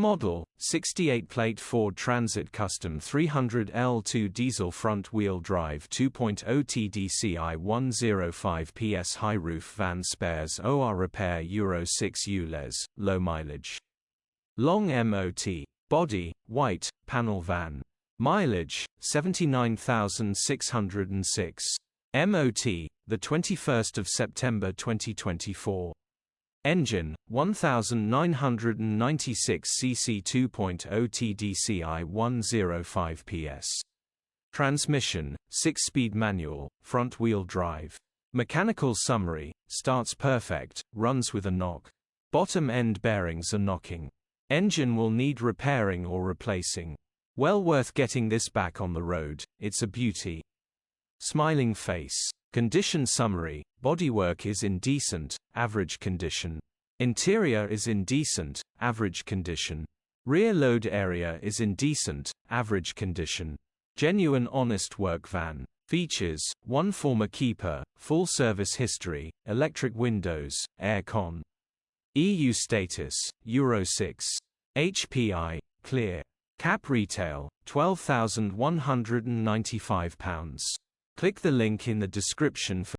Model, 68-plate Ford Transit Custom 300L2 diesel front-wheel drive 2.0 TDCi 105ps high-roof van spares OR repair Euro 6 ULEZ, low mileage. Long MOT. Body, white, panel van. Mileage, 79,606. MOT, the 21st of September 2024. Engine, 1996 cc 2.0 TDCi 105ps. Transmission, 6-speed manual, front-wheel drive. Mechanical summary, starts perfect, runs with a knock. Bottom end bearings are knocking. Engine will need repairing or replacing. Well worth getting this back on the road, it's a beauty. Smiling face. Condition summary, bodywork is in decent, average condition. Interior is in decent, average condition. Rear load area is in decent, average condition. Genuine honest work van. Features, 1 former keeper, full service history, electric windows, air con. EU status, Euro 6. HPI, clear. Cap retail, £12,195. Click the link in the description for